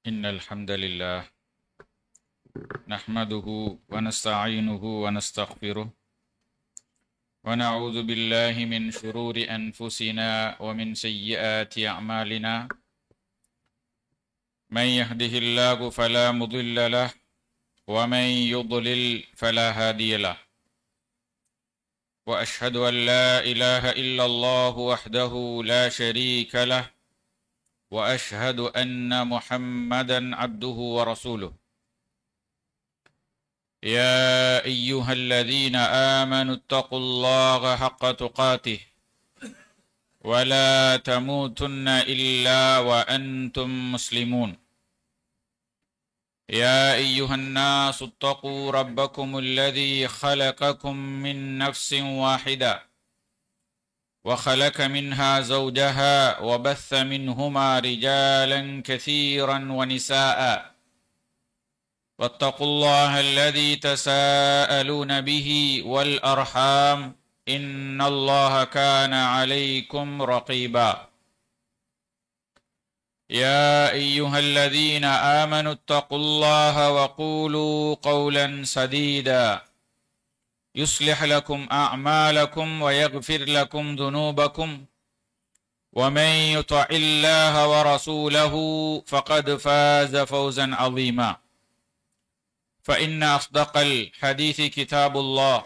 إن الحمد لله نحمده ونستعينه ونستغفره ونعوذ بالله من شرور أنفسنا ومن سيئات أعمالنا من يهده الله فلا مضل له ومن يضلل فلا هادي له وأشهد أن لا إله إلا الله وحده لا شريك له وأشهد أن محمدا عبده ورسوله يا أيها الذين آمنوا اتقوا الله حق تقاته ولا تموتن إلا وأنتم مسلمون يا أيها الناس اتقوا ربكم الذي خلقكم من نفس واحدة وخلق منها زوجها وبث منهما رجالا كثيرا ونساء واتقوا الله الذي تساءلون به والأرحام إن الله كان عليكم رقيبا يا أيها الذين آمنوا اتقوا الله وقولوا قولا سديدا يصلح لكم أعمالكم ويغفر لكم ذنوبكم ومن يطع الله ورسوله فقد فاز فوزا عظيما فإن أصدق الحديث كتاب الله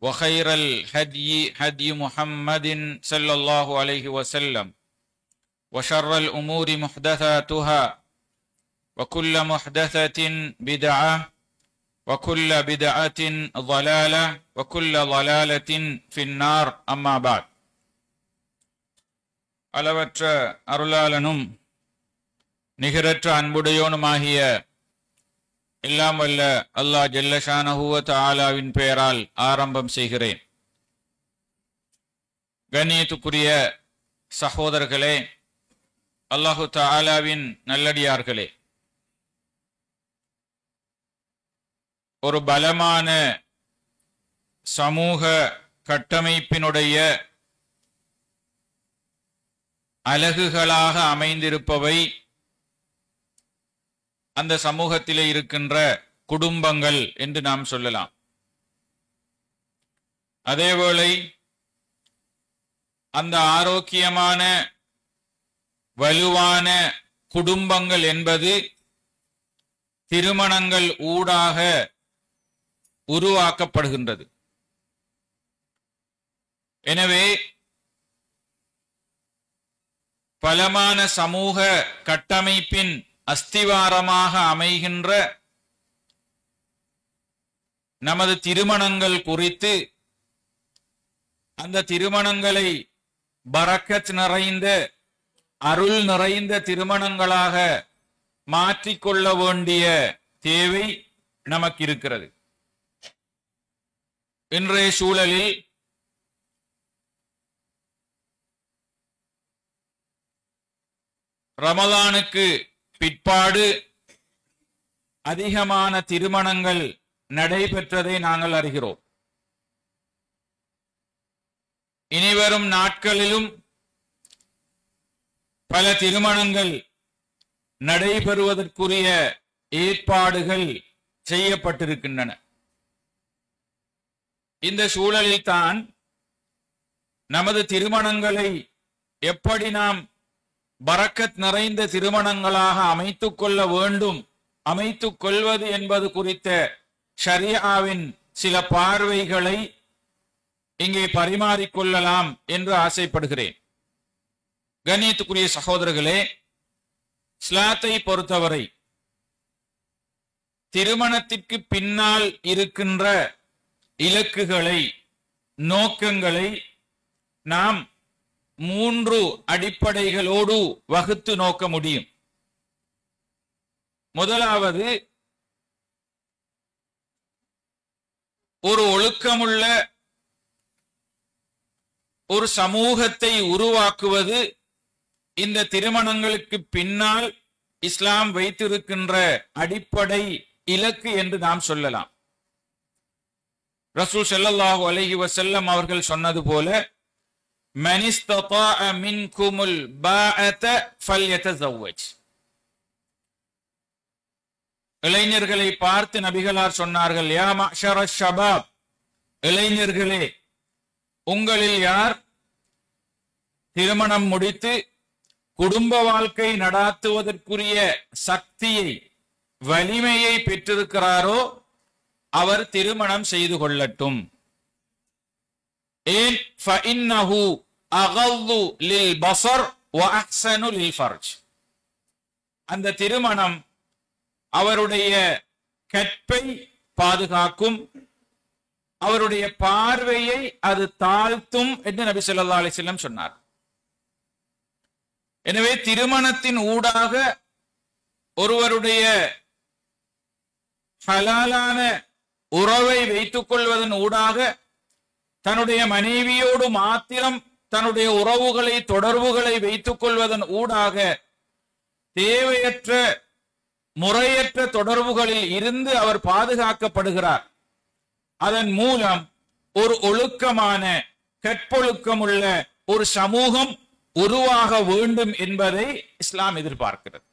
وخير الهدي هدي محمد صلى الله عليه وسلم وشر الأمور محدثاتها وكل محدثة بدعة وكل بدعة ضلالة وكل ضلالة في النار أما بعد அளவற்ற அருளாளனும் நிகரற்ற அன்புடையோனுமாகிய எல்லாம் வல்ல அல்லாஹ் ஜல்லஷானஹு வ தஆலாவின் பெயரால் ஆரம்பம் செய்கிறேன். கண்ணியத்துக்குரிய சகோதரர்களே, அல்லாஹு தஆலாவின் நல்லடியார்களே, ஒரு பலமான சமூக கட்டமைப்பினுடைய அலகுகளாக அமைந்திருப்பவை அந்த சமூகத்திலே இருக்கின்ற குடும்பங்கள் என்று நாம் சொல்லலாம். அதேவேளை அந்த ஆரோக்கியமான வலுவான குடும்பங்கள் என்பது திருமணங்கள் ஊடாக உருவாக்கப்படுகின்றது. எனவே பலமான சமூக கட்டமைப்பின் அஸ்திவாரமாக அமைகின்ற நமது திருமணங்கள் குறித்து, அந்த திருமணங்களை பரக்கத் நிறைந்த அருள் நிறைந்த திருமணங்களாக மாற்றிக்கொள்ள வேண்டிய தேவை நமக்கு இருக்கிறது. இன்றைய சூழலில் ரமலானுக்கு பிற்பாடு அதிகமான திருமணங்கள் நடைபெற்றதை நாங்கள் அறிகிறோம். இனிவரும் நாட்களிலும் பல திருமணங்கள் நடைபெறுவதற்குரிய ஏற்பாடுகள் செய்யப்பட்டிருக்கின்றன. இந்த சூழலில் தான் நமது திருமணங்களை எப்படி நாம் பரக்கத் நிறைந்த திருமணங்களாக அமைத்துக் கொள்ள வேண்டும், அமைத்துக் கொள்வது என்பது குறித்த ஷரியாவின் சில பார்வைகளை இங்கே பரிமாறிக்கொள்ளலாம் என்று ஆசைப்படுகிறேன். கண்ணியத்துக்குரிய சகோதரர்களே, இஸ்லாத்தை பொறுத்தவரை திருமணத்திற்கு பின்னால் இருக்கின்ற இலக்குகளை, நோக்கங்களை நாம் 3 அடிப்படைகளோடு வகுத்து நோக்க முடியும். முதலாவது, ஒரு ஒழுக்கமுள்ள ஒரு சமூகத்தை உருவாக்குவது இந்த திருமணங்களுக்கு பின்னால் இஸ்லாம் வைத்திருக்கின்ற அடிப்படை இலக்கு என்று நாம் சொல்லலாம். ரசூல் ஸல்லல்லாஹு அலைஹி வஸல்லம் அவர்கள் சொன்னது போல, மன் இஸ்ததாஅ மின்குமுல் பாஅத ஃபல்யதஸவ்வஜ், இளைஞர்களை பார்த்து நபிகளார் சொன்னார்கள், யா மஅஷர ஷபாப், இளைஞர்களே, உங்களில் யார் திருமணம் முடித்து குடும்ப வாழ்க்கை நடாத்துவதற்குரிய சக்தியை, வலிமையை பெற்றிருக்கிறாரோ அவர் திருமணம் செய்து கொள்ளட்டும். ஏன்? ஃபஇன்னஹு அகல்லு லில் பஸர் வ அஹ்ஸனு லில் ஃபர்ஜ். அந்த திருமணம் அவருடைய கற்பை பாதுகாக்கும், அவருடைய பார்வையை அது தாழ்த்தும் என்று நபி ஸல்லல்லாஹு அலைஹி வஸல்லம் சொன்னார். எனவே திருமணத்தின் ஊடாக ஒருவருடைய ஹலாலான உறவை வைத்துக் கொள்வதன் ஊடாக தன்னுடைய மனைவியோடு மாத்திரம் தன்னுடைய உறவுகளை, தொடர்புகளை வைத்துக் கொள்வதன் ஊடாக தேவையற்ற முறையற்ற தொடர்புகளில் இருந்து அவர் பாதுகாக்கப்படுகிறார். அதன் மூலம் ஒரு ஒழுக்கமான, கற்பொழுக்கமுள்ள ஒரு சமூகம் உருவாக வேண்டும் என்பதை இஸ்லாம் எதிர்பார்க்கிறது.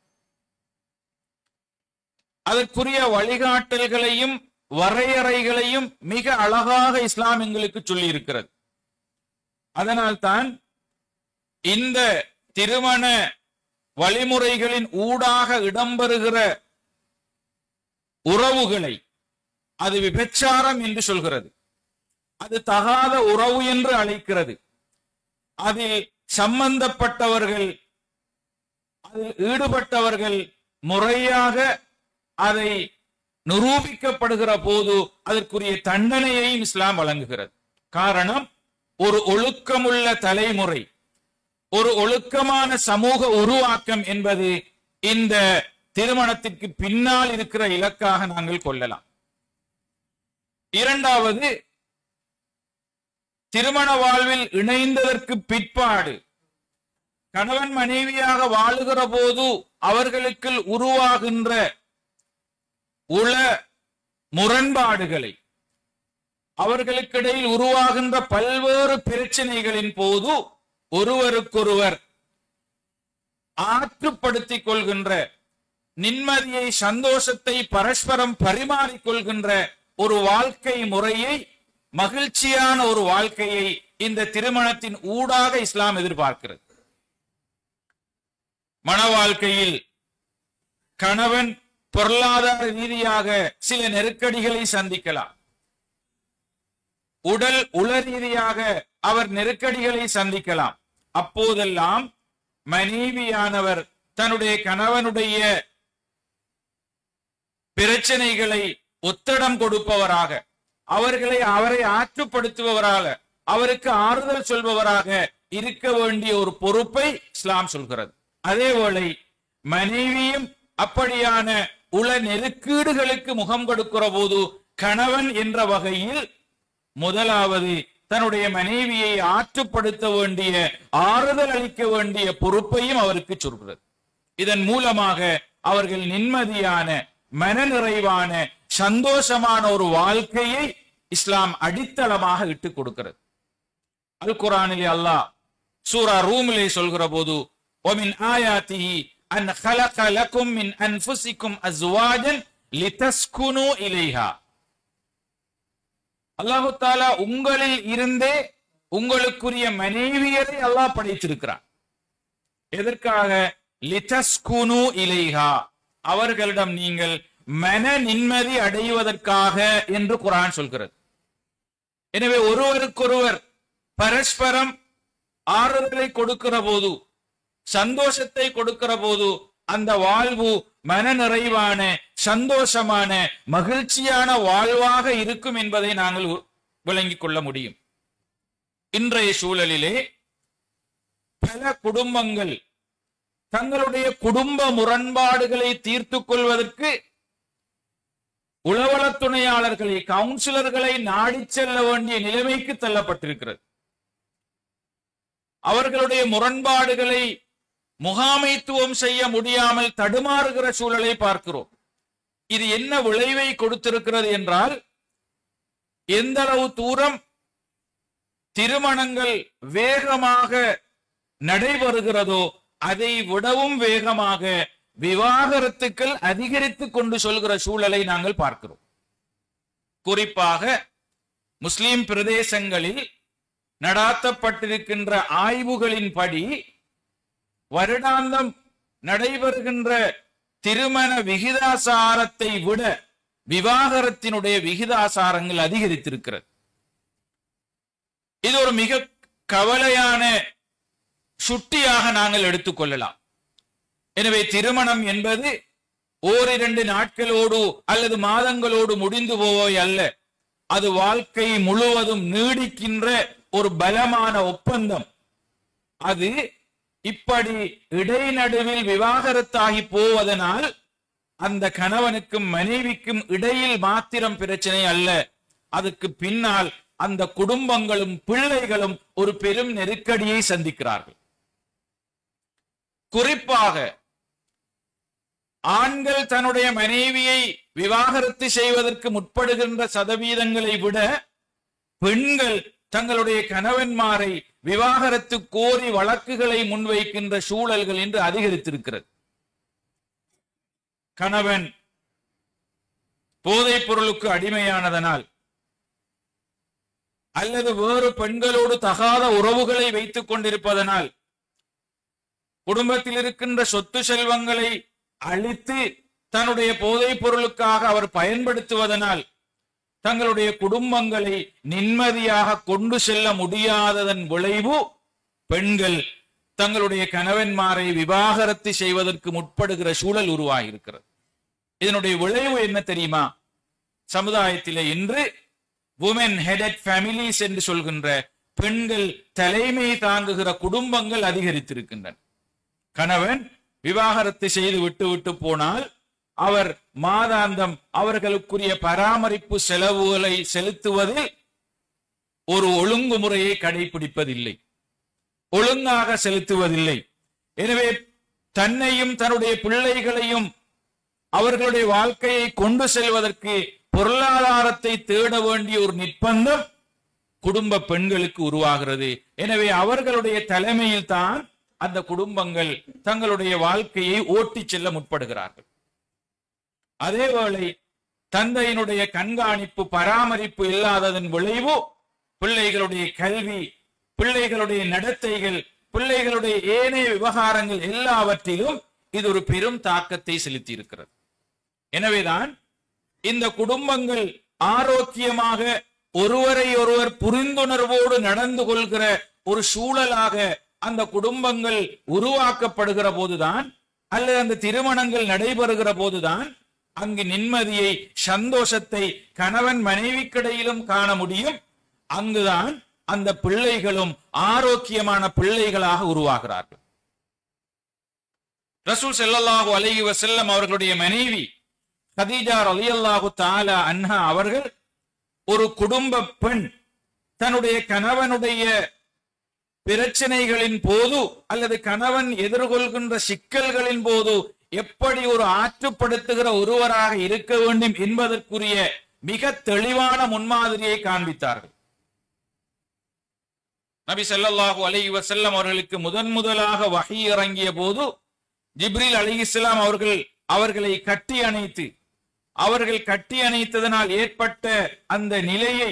அதற்குரிய வழிகாட்டல்களையும் வரையறைகளையும் மிக அழகாக இஸ்லாம் எங்களுக்கு சொல்லி இருக்கிறது. அதனால்தான் இந்த திருமண வழிமுறைகளின் ஊடாக இடம்பெறுகிற உறவுகளை அது விபச்சாரம் என்று சொல்கிறது, அது தகாத உறவு என்று அழைக்கிறது. அதில் சம்பந்தப்பட்டவர்கள், அதில் ஈடுபட்டவர்கள் முறையாக அதை நிரூபிக்கப்படுகிற போது அதற்குரிய தண்டனையையும் இஸ்லாம் வழங்குகிறது. காரணம், ஒரு ஒழுக்கமுள்ள தலைமுறை, ஒரு ஒழுக்கமான சமூக உருவாக்கம் என்பது இந்த திருமணத்திற்கு பின்னால் இருக்கிற இலக்காக நாங்கள் கொள்ளலாம். இரண்டாவது, திருமண வாழ்வில் இணைந்ததற்கு பிற்பாடு கணவன் மனைவியாக வாழுகிற போது அவர்களுக்கு உருவாகின்ற உள முரண்பாடுகளை, அவர்களுக்கிடையில் உருவாகின்ற பல்வேறு பிரச்சனைகளின் போது ஒருவருக்கொருவர் ஆற்றுப்படுத்திக் கொள்கின்ற, நிம்மதியை, சந்தோஷத்தை பரஸ்பரம் பரிமாறிக்கொள்கின்ற ஒரு வாழ்க்கை முறையை, மகிழ்ச்சியான ஒரு வாழ்க்கையை இந்த திருமணத்தின் ஊடாக இஸ்லாம் எதிர்பார்க்கிறது. மன வாழ்க்கையில் கணவன் பொருளாதார ரீதியாக சில நெருக்கடிகளை சந்திக்கலாம், உள ரீதியாக அவர் நெருக்கடிகளை சந்திக்கலாம். அப்போதெல்லாம் மனைவியானவர் தன்னுடைய கணவனுடைய பிரச்சனைகளை ஒத்தடம் கொடுப்பவராக, அவரை ஆற்றுப்படுத்துபவராக, அவருக்கு ஆறுதல் சொல்பவராக இருக்க வேண்டிய ஒரு பொறுப்பை இஸ்லாம் சொல்கிறது. அதேவேளை மனைவியும் அப்படியான உள நெருக்கீடுகளுக்கு முகம் கொடுக்கிற போது கணவன் என்ற வகையில் முதலாவது தன்னுடைய மனைவியை ஆற்றுப்படுத்த வேண்டிய, ஆறுதல் அளிக்க வேண்டிய பொறுப்பையும் அவருக்கு சொல்கிறது. இதன் மூலமாக அவர்கள் நிம்மதியான, மனநிறைவான, சந்தோஷமான ஒரு வாழ்க்கையை இஸ்லாம் அடித்தளமாக இட்டுக் கொடுக்கிறது. அல் குர்ஆனிலே அல்லாஹ் சூரா ரூமிலே சொல்கிற போது, وَمِنْ آيَاتِهِ أَنْ خَلَقَ لَكُمْ مِنْ أَنْفُسِكُمْ أَزْوَاجًا لِتَسْكُنُوا إِلَيْهَا. அல்லாஹு தஆலா உங்களில் இருந்தே உங்களுக்குரிய மனைவியரை அல்லாஹ் படைத்திருக்கிறார். எதற்காக? லிதஸ்குனு இலைஹா, அவர்களிடம் நீங்கள் மன நிம்மதி அடைவதற்காக என்று குர்ஆன் சொல்கிறது. எனவே ஒருவருக்கொருவர் பரஸ்பரம் ஆறுதலை கொடுக்கிற போது, சந்தோஷத்தை கொடுக்கிற போது அந்த வாழ்வு மன நிறைவான, சந்தோஷமான, மகிழ்ச்சியான வாழ்வாக இருக்கும் என்பதை நாங்கள் விளங்கிக் கொள்ள முடியும். இன்றைய சூழலிலே பல குடும்பங்கள் தங்களுடைய குடும்ப முரண்பாடுகளை தீர்த்துக் கொள்வதற்கு உளவள துணையாளர்களை, கவுன்சிலர்களை நாடி செல்ல வேண்டிய நிலைமைக்கு தள்ளப்பட்டிருக்கிறது. அவர்களுடைய முரண்பாடுகளை முகாமைத்துவம் செய்ய முடியாமல் தடுமாறுகிற சூழலை பார்க்கிறோம். இது என்ன விளைவை கொடுத்திருக்கிறது என்றால், எந்த அளவு தூரம் திருமணங்கள் வேகமாக நடைபெறுகிறதோ அதை விடவும் வேகமாக விவாகரத்துக்கள் அதிகரித்துக் கொண்டு சொல்கிற சூழலை நாங்கள் பார்க்கிறோம். குறிப்பாக முஸ்லிம் பிரதேசங்களில் நடாத்தப்பட்டிருக்கின்ற ஆய்வுகளின்படி வருடாந்தம் நடைபெறுகின்ற திருமண விகிதாசாரத்தை விட விவாகரத்தினுடைய விகிதாசாரங்கள் அதிகரித்திருக்கிறது. இது ஒரு மிக கவலையான சுட்டியாக நாங்கள் எடுத்துக்கொள்ளலாம். எனவே திருமணம் என்பது ஓரிரண்டு நாட்களோடு அல்லது மாதங்களோடு முடிந்து போவை அல்ல. அது வாழ்க்கை முழுவதும் நீடிக்கின்ற ஒரு பலமான ஒப்பந்தம். அது இப்படி இடைநடுவில் விவாகரத்தாகி போவதனால் அந்த கணவனுக்கும் மனைவிக்கும் இடையில் மாத்திரம் பிரச்சனை அல்ல, அதுக்கு பின்னால் அந்த குடும்பங்களும் பிள்ளைகளும் ஒரு பெரும் நெருக்கடியை சந்திக்கிறார்கள். குறிப்பாக ஆண்கள் தன்னுடைய மனைவியை விவாகரத்து செய்வதற்கு முற்படுகின்ற சதவீதங்களை விட பெண்கள் தங்களுடைய கணவன்மாரை விவாகரத்து கோரி வழக்குகளை முன்வைக்கின்ற சூழல்கள் என்று அதிகரித்திருக்கிறது. கணவன் போதைப் பொருளுக்கு அடிமையானதனால் அல்லது வேறு பெண்களோடு தகாத உறவுகளை வைத்துக் கொண்டிருப்பதனால் குடும்பத்தில் இருக்கின்ற சொத்து செல்வங்களை அழித்து தன்னுடைய போதைப் பொருளுக்காக அவர் பயன்படுத்துவதனால் தங்களுடைய குடும்பங்களை நிம்மதியாக கொண்டு செல்ல முடியாததன் விளைவு பெண்கள் தங்களுடைய கணவன்மாரை விவாகரத்து செய்வதற்கு முற்படுகிற சூழல் உருவாகியிருக்கிறது. இதனுடைய விளைவு என்ன தெரியுமா? சமுதாயத்திலே இன்று வுமென் ஹெடட் ஃபேமிலிஸ் என்று சொல்கின்ற பெண்கள் தலைமை தாங்குகிற குடும்பங்கள் அதிகரித்திருக்கின்றன. கணவன் விவாகரத்து செய்து விட்டு போனால் அவர் மாதாந்தம் அவர்களுக்குரிய பராமரிப்பு செலவுகளை செலுத்துவதில் ஒரு ஒழுங்குமுறையை கடைபிடிப்பதில்லை, ஒழுங்காக செலுத்துவதில்லை. எனவே தன்னையும் தன்னுடைய பிள்ளைகளையும் அவர்களுடைய வாழ்க்கையை கொண்டு செல்வதற்கு பொருளாதாரத்தை தேட வேண்டிய ஒரு நிர்பந்தம் குடும்ப பெண்களுக்கு உருவாகிறது. எனவே அவர்களுடைய தலைமையில் தான் அந்த குடும்பங்கள் தங்களுடைய வாழ்க்கையை ஓட்டி செல்ல முற்படுகிறார்கள். அதேவேளை தந்தையினுடைய கண்காணிப்பு பராமரிப்பு இல்லாததன் விளைவு பிள்ளைகளுடைய கல்வி, பிள்ளைகளுடைய நடத்தைகள், பிள்ளைகளுடைய ஏனைய விவகாரங்கள் எல்லாவற்றிலும் இது ஒரு பெரும் தாக்கத்தை செலுத்தி இருக்கிறது. எனவேதான் இந்த குடும்பங்கள் ஆரோக்கியமாக ஒருவரை ஒருவர் புரிந்துணர்வோடு நடந்து கொள்கிற ஒரு சூழலாக அந்த குடும்பங்கள் உருவாக்கப்படுகிற போதுதான் அல்லது அந்த திருமணங்கள் நடைபெறுகிற போதுதான் அங்கு நிம்மதியை, சந்தோஷத்தை கணவன் மனைவிக்கிடையிலும் காண முடியும். அங்குதான் அந்த பிள்ளைகளும் ஆரோக்கியமான பிள்ளைகளாக உருவாகிறார்கள். ரசூல் ஸல்லல்லாஹு அலைஹி வஸல்லம் அவர்களுடைய மனைவி கதீஜா ரலியல்லாஹு தஆலா அன்ஹா அவர்கள் ஒரு குடும்ப பெண் தன்னுடைய கணவனுடைய பிரச்சனைகளின் போது அல்லது கணவன் எதிர்கொள்கின்ற சிக்கல்களின் போது எப்படி ஒரு ஆற்றுப்படுத்துகிற ஒருவராக இருக்க வேண்டும் என்பதற்குரிய மிக தெளிவான முன்மாதிரியை காண்பித்தார்கள். நபி ஸல்லல்லாஹு அலைஹி வஸல்லம் அவர்களுக்கு முதலாக வஹி இறங்கிய போது ஜிப்ரீல் அலைஹிஸ்ஸலாம் அவர்களை கட்டி அணைத்து, அவர்கள் கட்டி அணைத்ததனால் ஏற்பட்ட அந்த நிலையை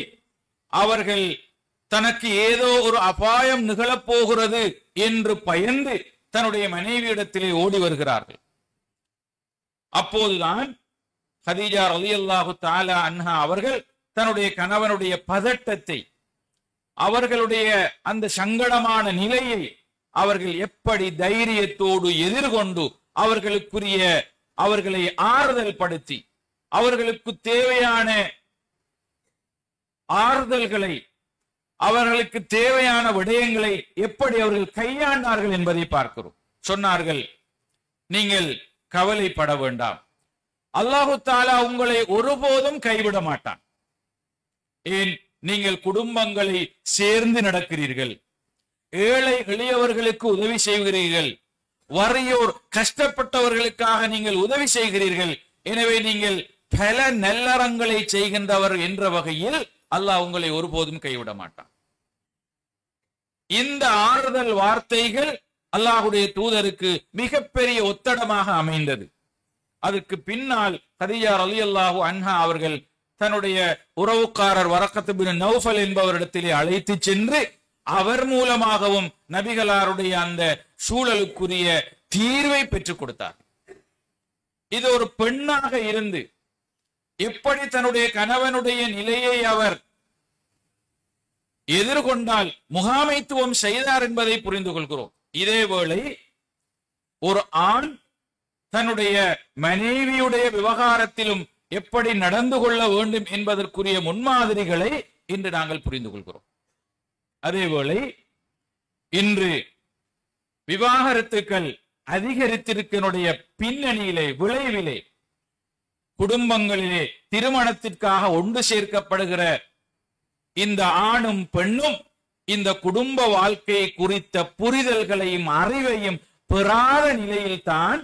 அவர்கள் தனக்கு ஏதோ ஒரு அபாயம் நிகழப்போகிறது என்று பயந்து தன்னுடைய மனைவியிடத்திலே ஓடி வருகிறார்கள். அப்போதுதான் கதீஜா ரலியல்லாஹு தஆலா அன்ஹா அவர்கள் தன்னுடைய கணவனுடைய பதட்டத்தை, அவர்களுடைய அந்த சங்கடமான நிலையை அவர்கள் எப்படி தைரியத்தோடு எதிர்கொண்டு அவர்களை ஆறுதல் படுத்தி அவர்களுக்கு தேவையான ஆறுதல்களை, அவர்களுக்கு தேவையான விடயங்களை எப்படி அவர்கள் கையாண்டார்கள் என்பதை பார்க்கிறோம். சொன்னார்கள், நீங்கள் கவலைப்பட வேண்டாம், அல்லாஹு தஆலா உங்களை ஒருபோதும் கைவிட மாட்டான். ஏன்? நீங்கள் குடும்பங்களை சேர்ந்து நடக்கிறீர்கள், ஏழை எளியவர்களுக்கு உதவி செய்கிறீர்கள், வறியோர் கஷ்டப்பட்டவர்களுக்காக நீங்கள் உதவி செய்கிறீர்கள். எனவே நீங்கள் பல நல்லறங்களை செய்கின்றவர் என்ற வகையில் அல்லாஹ் உங்களை ஒருபோதும் கைவிட மாட்டான். இந்த ஆறுதல் வார்த்தைகள் அல்லாஹ்வுடைய தூதருக்கு மிகப்பெரிய ஒத்தடமாக அமைந்தது. அதற்கு பின்னால் கதீஜா ரலியல்லாஹு அன்ஹா அவர்கள் தன்னுடைய உறவுக்காரர் வரக்கத் பின் நௌஃபல் என்பவரிடத்திலே அழைத்து சென்று அவர் மூலமாகவும் நபிகளாருடைய அந்த சூழலுக்குரிய தீர்வை பெற்றுக் கொடுத்தார். இது ஒரு பெண்ணாக இருந்து எப்படி தன்னுடைய கணவனுடைய நிலையை அவர் எதிர்கொண்டால் முகாமைத்துவம் செய்தார் என்பதை புரிந்து கொள்கிறோம். இதேவேளை ஒரு ஆண் தன்னுடைய மனைவியுடைய விவகாரத்திலும் எப்படி நடந்து கொள்ள வேண்டும் என்பதற்குரிய முன்மாதிரிகளை இன்று நாங்கள் புரிந்து கொள்கிறோம். அதேவேளை இன்று விவாகரத்துக்கள் அதிகரித்திருக்கினுடைய பின்னணியிலே விளைவிலே குடும்பங்களிலே திருமணத்திற்காக ஒன்று சேர்க்கப்படுகிற இந்த ஆணும் பெண்ணும் இந்த குடும்ப வாழ்க்கை குறித்த புரிதல்களையும் அறிவையும் பெறாத நிலையில்தான்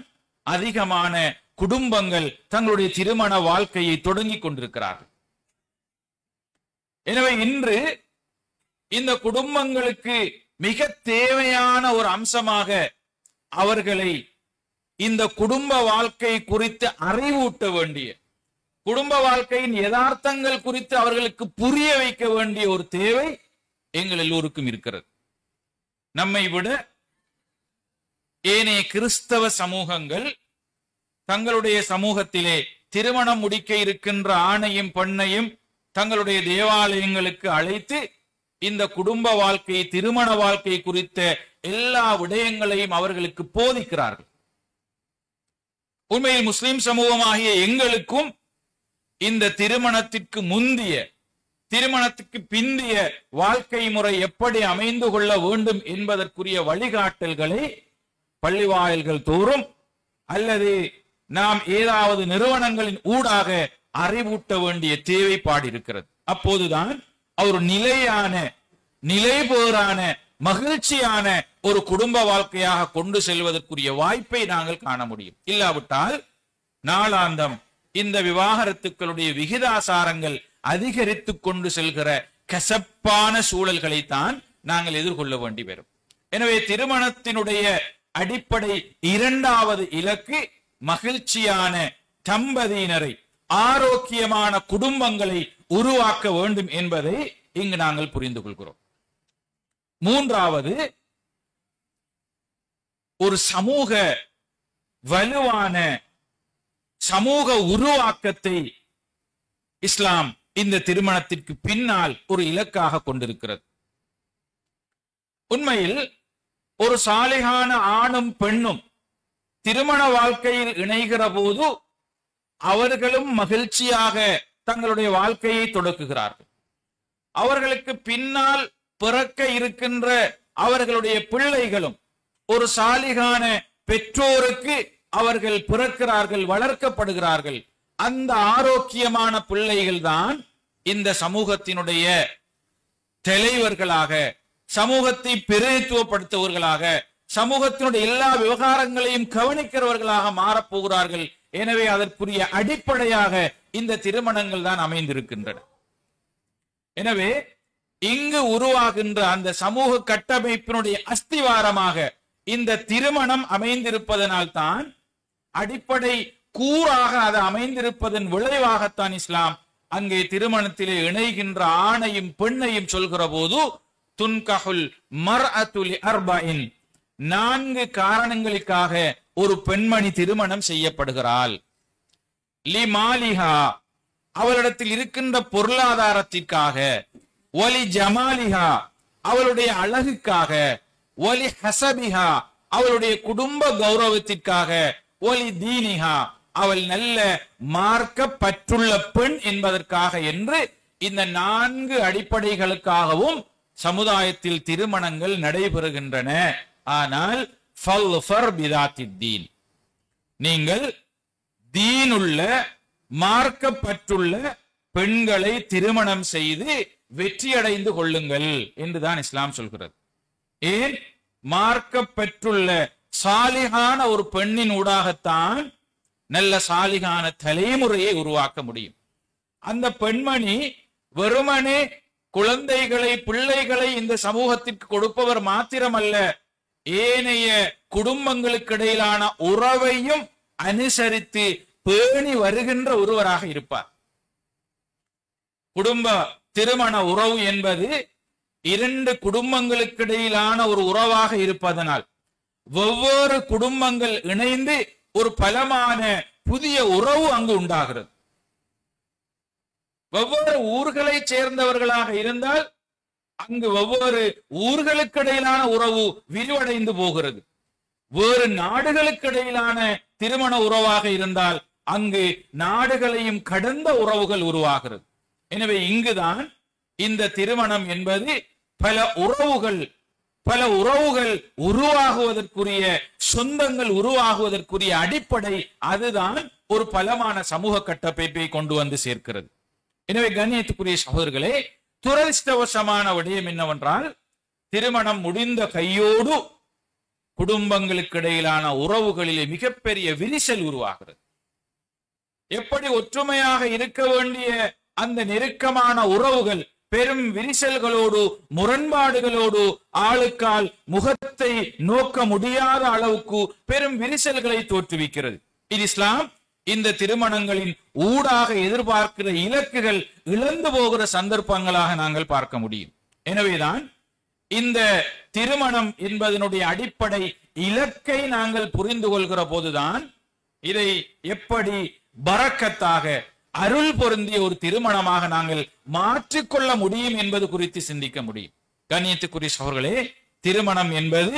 அதிகமான குடும்பங்கள் தங்களுடைய திருமண வாழ்க்கையை தொடங்கிக் கொண்டிருக்கிறார்கள். எனவே இன்று இந்த குடும்பங்களுக்கு மிக தேவையான ஒரு அம்சமாக அவர்களை இந்த குடும்ப வாழ்க்கை குறித்து அறிவூட்ட வேண்டிய, குடும்ப வாழ்க்கையின் யதார்த்தங்கள் குறித்து அவர்களுக்கு புரிய வைக்க வேண்டிய ஒரு தேவை எங்கள் எல்லோருக்கும் இருக்கிறது. நம்மை விட ஏனைய கிறிஸ்தவ சமூகங்கள் தங்களுடைய சமூகத்திலே திருமணம் முடிக்க இருக்கின்ற ஆணையும் பெண்ணையும் தங்களுடைய தேவாலயங்களுக்கு அழைத்து இந்த குடும்ப வாழ்க்கை, திருமண வாழ்க்கை குறித்த எல்லா விடயங்களையும் அவர்களுக்கு போதிக்கிறார்கள். உண்மையில் முஸ்லிம் சமூகமாகிய எங்களுக்கும் இந்த திருமணத்திற்கு முந்திய, திருமணத்துக்கு பிந்திய வாழ்க்கை முறை எப்படி அமைந்து கொள்ள வேண்டும் என்பதற்குரிய வழிகாட்டல்களை பள்ளிவாயல்கள் தோறும் அல்லது நாம் ஏதாவது நிறுவனங்களின் ஊடாக அறிவூட்ட வேண்டிய தேவைப்பாடு இருக்கிறது. அப்போதுதான் ஒரு நிலையான, நிலைபேறான, மகிழ்ச்சியான ஒரு குடும்ப வாழ்க்கையாக கொண்டு செல்வதற்குரிய வாய்ப்பை நாங்கள் காண முடியும். இல்லாவிட்டால் நாளாந்தம் இந்த விவாகரத்துக்களுடைய விகிதாசாரங்கள் அதிகரித்து கொண்டு செல்கிற கசப்பான சூழல்களைத்தான் நாங்கள் எதிர்கொள்ள வேண்டி வரும். எனவே திருமணத்தினுடைய அடிப்படை இரண்டாவது இலக்கு மகிழ்ச்சியான தம்பதியினரை, ஆரோக்கியமான குடும்பங்களை உருவாக்க வேண்டும் என்பதை இங்கு நாங்கள் புரிந்து கொள்கிறோம். மூன்றாவது, ஒரு சமூக வலுவான சமூக உருவாக்கத்தை இஸ்லாம் இந்த திருமணத்திற்கு பின்னால் ஒரு இலக்காக கொண்டிருக்கிறது. உண்மையில் ஒரு சாலிகான ஆணும் பெண்ணும் திருமண வாழ்க்கையில் இணைகிற போது அவர்களும் மகிழ்ச்சியாக தங்களுடைய வாழ்க்கையை தொடக்குகிறார்கள். அவர்களுக்கு பின்னால் பிறக்க இருக்கின்ற அவர்களுடைய பிள்ளைகளும் ஒரு சாலிகான பெற்றோருக்கு அவர்கள் பிறக்கிறார்கள், வளர்க்கப்படுகிறார்கள். அந்த ஆரோக்கியமான பிள்ளைகள் தான் இந்த சமூகத்தினுடைய தலைவர்களாக, சமூகத்தை பிரதித்துவப்படுத்துவர்களாக, சமூகத்தினுடைய எல்லா விவகாரங்களையும் கவனிக்கிறவர்களாக மாறப்போகிறார்கள். எனவே அதற்குரிய அடிப்படையாக இந்த திருமணங்கள் தான் அமைந்திருக்கின்றன. எனவே இங்கு உருவாகின்ற அந்த சமூக கட்டமைப்பினுடைய அஸ்திவாரமாக இந்த திருமணம் அமைந்திருப்பதனால் தான், அடிப்படை கூறாக அது அமைந்திருப்பதன் விளைவாகத்தான் இஸ்லாம் அங்கே திருமணத்திலே இணைகின்ற ஆணையும் பெண்ணையும் சொல்கிற போது துன்கஹுல் மர்அத்து லிஅர்பஇன், 4 காரணங்களுக்காக ஒரு பெண்மணி திருமணம் செய்யப்படுகிறாள். லிமாலிஹா, அவளிடத்தில் இருக்கின்ற பொருளாதாரத்திற்காக, ஒலி ஜமாலிஹா, அவளுடைய அழகுக்காக, ஒலி ஹசபிஹா, அவளுடைய குடும்ப கௌரவத்திற்காக, ஒலி தீனிஹா, அவள் நல்ல மார்க்க பற்றுள்ள பெண் என்பதற்காக என்று இந்த 4 அடிப்படைகளுக்காகவும் சமுதாயத்தில் திருமணங்கள் நடைபெறுகின்றன. ஆனால் நீங்கள் தீனுள்ள மார்க்கப்பற்றுள்ள பெண்களை திருமணம் செய்து வெற்றியடைந்து கொள்ளுங்கள் என்றுதான் இஸ்லாம் சொல்கிறது. ஏன்? மார்க்கப்பற்றுள்ள சாலிகான ஒரு பெண்ணின் ஊடாகத்தான் நல்ல சாலிகான தலைமுறையை உருவாக்க முடியும். அந்த பெண்மணி வெறுமனே குழந்தைகளை, பிள்ளைகளை இந்த சமூகத்திற்கு கொடுப்பவர் மாத்திரமல்ல, ஏனைய குடும்பங்களுக்கு இடையிலான உறவையும் அனுசரித்து பேணி வருகின்ற ஒருவராக இருப்பார். குடும்ப திருமண உறவு என்பது இரண்டு குடும்பங்களுக்கு இடையிலான ஒரு உறவாக இருப்பதனால் ஒவ்வொரு குடும்பங்கள் இணைந்து ஒரு பலமான புதிய உறவு அங்கு உண்டாகிறது. ஒவ்வொரு ஊர்களை சேர்ந்தவர்களாக இருந்தால் அங்கு ஒவ்வொரு ஊர்களுக்கு இடையிலான உறவு விரிவடைந்து போகிறது. வேறு நாடுகளுக்கு இடையிலான திருமண உறவாக இருந்தால் அங்கு நாடுகளையும் கடந்த உறவுகள் உருவாகிறது. எனவே இங்குதான் இந்த திருமணம் என்பது பல உறவுகள் உருவாகுவதற்குரிய, சொந்தங்கள் உருவாகுவதற்குரிய அடிப்படை அதுதான் ஒரு பலமான சமூக கட்டமைப்பை கொண்டு வந்து சேர்க்கிறது. எனவே கண்ணியத்துக்குரிய சகோதரர்களே, துரதிர்ஷ்டவசமான விடயம் என்னவென்றால், திருமணம் முடிந்த கையோடு குடும்பங்களுக்கு இடையிலான உறவுகளிலே மிகப்பெரிய விரிசல் உருவாகிறது. எப்படி ஒற்றுமையாக இருக்க வேண்டிய அந்த நெருக்கமான உறவுகள் பெரும் விரிசல்களோடு, முரண்பாடுகளோடு, ஆளுக்கால் முகத்தை நோக்க முடியாத அளவுக்கு பெரும் விரிசல்களை தோற்றுவிக்கிறது. இது இஸ்லாம் இந்த திருமணங்களின் ஊடாக எதிர்பார்க்கிற இலக்குகள் இழந்து போகிற சந்தர்ப்பங்களாக நாங்கள் பார்க்க முடியும். எனவேதான் இந்த திருமணம் என்பதனுடைய அடிப்படை இலக்கை நாங்கள் புரிந்து கொள்கிற போதுதான் இதை எப்படி பரக்கத்தாக, அருள் பொருந்திய ஒரு திருமணமாக நாங்கள் மாற்றிக்கொள்ள முடியும் என்பது குறித்து சிந்திக்க முடியும். கண்ணியத்துக்குரிய சகோதரர்களே, திருமணம் என்பது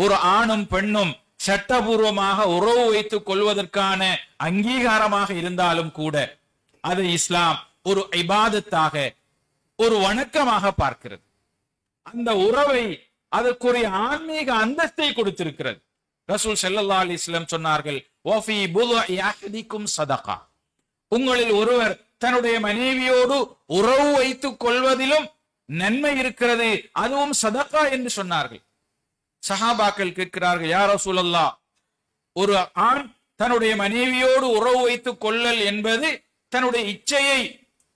ஒரு ஆணும் பெண்ணும் சட்டபூர்வமாக உறவு வைத்துக் கொள்வதற்கான அங்கீகாரமாக இருந்தாலும் கூட அதை இஸ்லாம் ஒரு இபாதத்தாக, ஒரு வணக்கமாக பார்க்கிறது. அந்த உறவை அதற்குரிய ஆன்மீக அந்தஸ்தை கொடுத்திருக்கிறது. ரசூல் ஸல்லல்லாஹு அலைஹி வஸல்லம் சொன்னார்கள், வஃபீ புதுஇ அஹதிக்கும் ஸதகா, உங்களில் ஒருவர் தன்னுடைய மனைவியோடு உறவு வைத்துக் கொள்வதிலும் நன்மை இருக்கிறது, அதுவும் சதகா என்று சொன்னார்கள். சஹாபாக்கள் கேட்கிறார்கள், யா ரசூலல்லாஹ், ஒரு ஆண் தன்னுடைய மனைவியோடு உறவு வைத்துக் கொள்ளல் என்பது தன்னுடைய இச்சையை,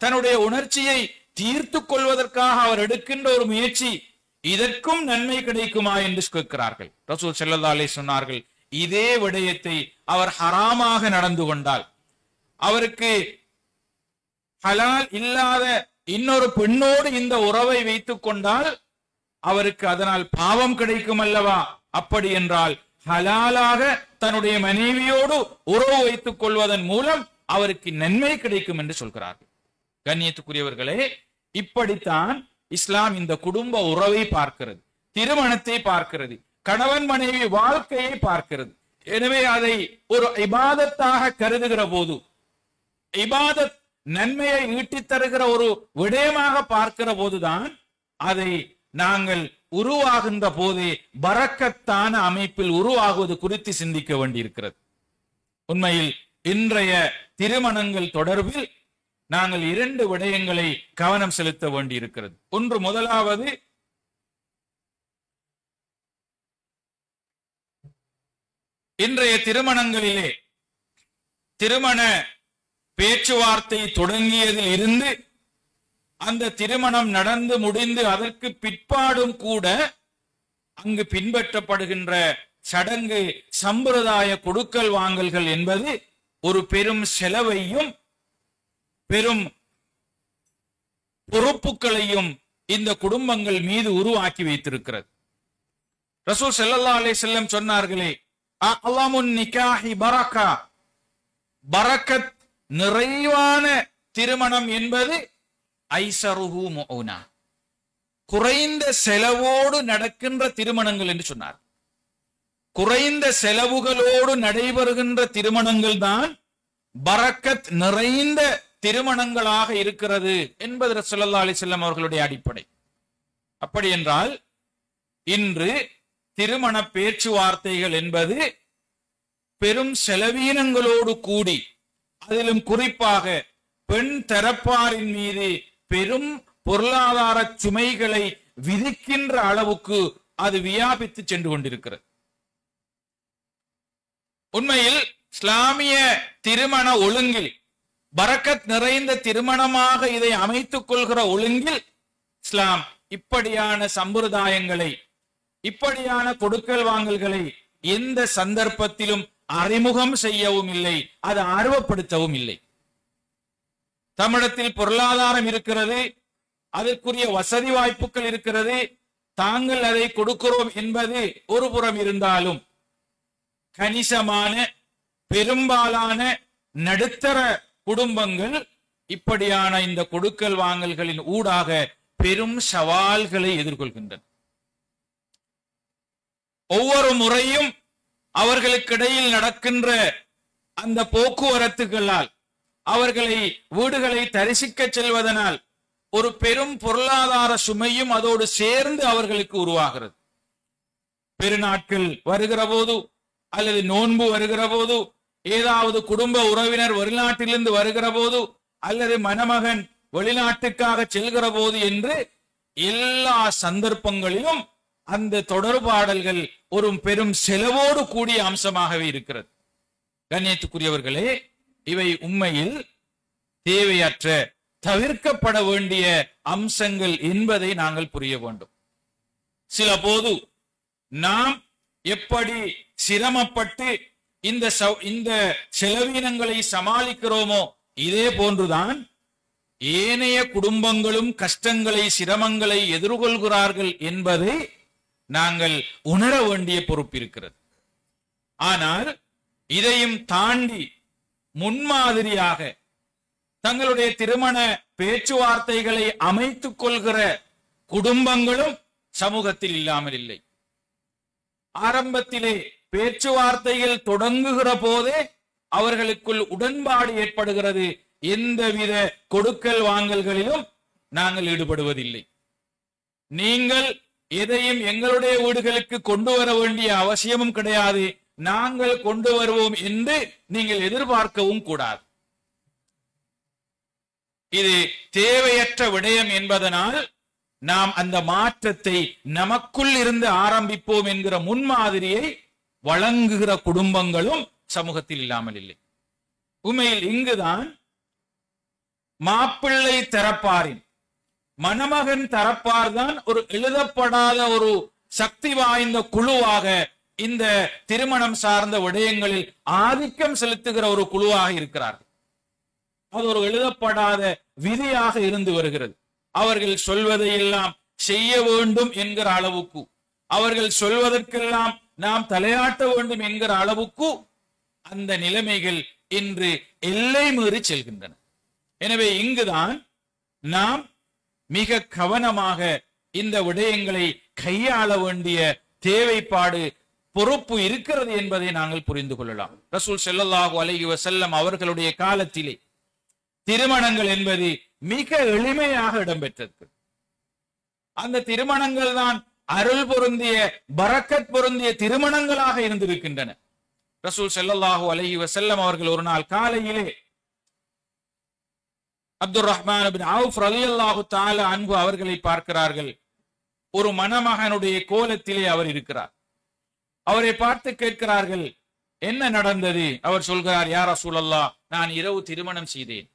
தன்னுடைய உணர்ச்சியை தீர்த்து கொள்வதற்காக அவர் எடுக்கின்ற ஒரு முயற்சி, இதற்கும் நன்மை கிடைக்குமா என்று கேட்கிறார்கள். ரசூல் ஸல்லல்லாஹு அலைஹி சொன்னார்கள், இதே விடயத்தை அவர் ஹராமாக நடந்து கொண்டால், அவருக்கு ஹலால் இல்லாத இன்னொரு பெண்ணோடு இந்த உறவை வைத்துக் கொண்டால் அவருக்கு அதனால் பாவம் கிடைக்கும் அல்லவா? அப்படி என்றால் ஹலாலாக தன்னுடைய மனைவியோடு உறவு வைத்துக் கொள்வதன் மூலம் அவருக்கு நன்மை கிடைக்கும் என்று சொல்கிறார்கள். கண்ணியத்துக்குரியவர்களே, இப்படித்தான் இஸ்லாம் இந்த குடும்ப உறவை பார்க்கிறது, திருமணத்தை பார்க்கிறது, கணவன் மனைவி வாழ்க்கையை பார்க்கிறது. எனவே அதை ஒரு இபாதத்தாக கருதுகிற போது, இபாதத் நன்மையை ஈட்டித் தருகிற ஒரு விடயமாக பார்க்கிற போதுதான் அதை நாங்கள் உருவாகின்ற போதே பரக்கத்தான அமைப்பில் உருவாகுவது குறித்து சிந்திக்க வேண்டியிருக்கிறது. உண்மையில் இன்றைய திருமணங்கள் தொடர்பில் நாங்கள் இரண்டு விடயங்களை கவனம் செலுத்த வேண்டியிருக்கிறது. ஒன்று, முதலாவது, இன்றைய திருமணங்களிலே திருமண பேச்சுவார்த்தை தொடங்கியதில் இருந்து அந்த திருமணம் நடந்து முடிந்து அதற்கு பிற்பாடும் கூட அங்கு பின்பற்றப்படுகின்ற சடங்கு சம்பிரதாய கொடுக்கல் வாங்கல்கள் என்பது ஒரு பெரும் செலவையும் பெரும் பொறுப்புகளையும் இந்த குடும்பங்கள் மீது உருவாக்கி வைத்திருக்கிறது. ரசூல் ஸல்லல்லாஹு அலைஹி வஸல்லம் சொன்னார்களே, அஅலமுன் நிகாஹி பரக்கா, பரக்கத் நிறைவான திருமணம் என்பது ஐஸருஹு முஉனா, குறைந்த செலவோடு நடக்கின்ற திருமணங்கள் என்று சொன்னார். குறைந்த செலவுகளோடு நடைபெறுகின்ற திருமணங்கள் தான் பரக்கத் நிறைந்த திருமணங்களாக இருக்கிறது என்பது ஸல்லல்லாஹு அலைஹி வஸல்லம் அவர்களுடைய அடிப்படை. அப்படி என்றால் இன்று திருமண பேச்சுவார்த்தைகள் என்பது பெரும் செலவீனங்களோடு கூடி, அதிலும் குறிப்பாக பெண் தரப்பாரின் மீது பெரும் பொருளாதார சுமைகளை விதிக்கின்ற அளவுக்கு அது வியாபித்து சென்று கொண்டிருக்கிறது. உண்மையில் இஸ்லாமிய திருமண ஒழுங்கில், பரக்கத் நிறைந்த திருமணமாக இதை அமைத்துக் கொள்கிற ஒழுங்கில் இஸ்லாம் இப்படியான சம்பிரதாயங்களை, இப்படியான கொடுக்கல் வாங்கல்களை எந்த சந்தர்ப்பத்திலும் அறிமுகம் செய்யவும் இல்லை, அதை ஆர்வப்படுத்தவும் இல்லை. தமிழகத்தில் பொருளாதாரம் இருக்கிறது, அதற்குரிய வசதி வாய்ப்புகள் இருக்கிறது, தாங்கள் அதை கொடுக்கிறோம் என்பது ஒரு புறம் இருந்தாலும் கணிசமான பெரும்பாலான நடுத்தர குடும்பங்கள் இப்படியான இந்த கொடுக்கல் வாங்கல்களின் ஊடாக பெரும் சவால்களை எதிர்கொள்கின்றன. ஒவ்வொரு முறையும் அவர்களுக்கிடையில் நடக்கின்ற அந்த போக்குவரத்துகளால், அவர்களை வீடுகளை தரிசிக்க செல்வதனால் ஒரு பெரும் பொருளாதார சுமையும் அதோடு சேர்ந்து அவர்களுக்கு உருவாகிறது. பெருநாட்கள் வருகிற போது அல்லது நோன்பு வருகிற போது, ஏதாவது குடும்ப உறவினர் வெளிநாட்டிலிருந்து வருகிற போது அல்லது மணமகன் வெளிநாட்டுக்காக செல்கிற போது என்று எல்லா சந்தர்ப்பங்களிலும் அந்த தொடர்பாடல்கள் ஒரு பெரும் செலவோடு கூடிய அம்சமாகவே இருக்கிறது. கண்ணியத்துக்குரியவர்களே, இவை உண்மையில் தேவையற்ற தவிர்க்கப்பட வேண்டிய அம்சங்கள் என்பதை நாங்கள் புரிய வேண்டும். சில போது நாம் எப்படி சிரமப்பட்டு இந்த செலவீனங்களை சமாளிக்கிறோமோ இதே போன்றுதான் ஏனைய குடும்பங்களும் கஷ்டங்களை சிரமங்களை எதிர்கொள்கிறார்கள் என்பதை நாங்கள் உணர வேண்டிய பொறுப்பு இருக்கிறது. ஆனால் இதையும் தாண்டி முன்மாதிரியாக தங்களுடைய திருமண பேச்சுவார்த்தைகளை அமைத்துக் கொள்கிற குடும்பங்களும் சமூகத்தில் இல்லாமல் இல்லை. ஆரம்பத்திலே பேச்சுவார்த்தைகள் தொடங்குகிற போதே அவர்களுக்குள் உடன்பாடு ஏற்படுகிறது. எந்தவித கொடுக்கல் வாங்கல்களிலும் நாங்கள் ஈடுபடுவதில்லை. நீங்கள் எதையும் எங்களுடைய வீடுகளுக்கு கொண்டு வர வேண்டிய அவசியமும் கிடையாது, நாங்கள் கொண்டு வருவோம் என்று நீங்கள் எதிர்பார்க்கவும் கூடாது. இது தேவையற்ற விடயம் என்பதனால் நாம் அந்த மாற்றத்தை நமக்குள் இருந்து ஆரம்பிப்போம் என்கிற முன்மாதிரியை வழங்குகிற குடும்பங்களும் சமூகத்தில் இல்லாமல் இல்லை. உண்மையில் இங்குதான் மாப்பிள்ளை தரப்பாரின் மணமகன் தரப்பார்தான் ஒரு எழுதப்படாத ஒரு சக்தி வாய்ந்த குழுவாக இந்த திருமணம் சார்ந்த விடயங்களில் ஆதிக்கம் செலுத்துகிற ஒரு குழுவாக இருக்கிறார்கள். அது ஒரு எழுதப்படாத விதியாக இருந்து வருகிறது. அவர்கள் சொல்வதையெல்லாம் செய்ய வேண்டும் என்கிற அளவுக்கு, அவர்கள் சொல்வதற்கெல்லாம் நாம் தலையாட்ட வேண்டும் என்கிற அளவுக்கு அந்த நிலைமைகள் இன்று எல்லை மீறி செல்கின்றன. எனவே இங்குதான் நாம் மிக கவனமாக இந்த விடயங்களை கையாள வேண்டிய தேவைப்பாடு பொறுப்பு இருக்கிறது என்பதை நாங்கள் புரிந்து கொள்ளலாம். ரசூல் ஸல்லல்லாஹு அலைஹி வஸல்லம் அவர்களுடைய காலத்திலே திருமணங்கள் என்பது மிக எளிமையாக இடம்பெற்றது. அந்த திருமணங்கள் தான் அருள் பொருந்திய பரக்கத் பொருந்திய திருமணங்களாக இருந்திருக்கின்றன. ரசூல் ஸல்லல்லாஹு அலைஹி வஸல்லம் அவர்கள் ஒரு நாள் காலையிலே அப்துர் ரஹ்மான் இப்னு அவுஃப் ரலியல்லாஹு தஆலா அன்ஹு அவர்களை பார்க்கிறார்கள். ஒரு மணமகனுடைய கோலத்திலே அவர் இருக்கிறார். அவரை பார்த்து கேட்கிறார்கள், என்ன நடந்தது? அவர் சொல்கிறார், யா ரசூலல்லாஹ், நான் இரவு திருமணம் செய்தேன்.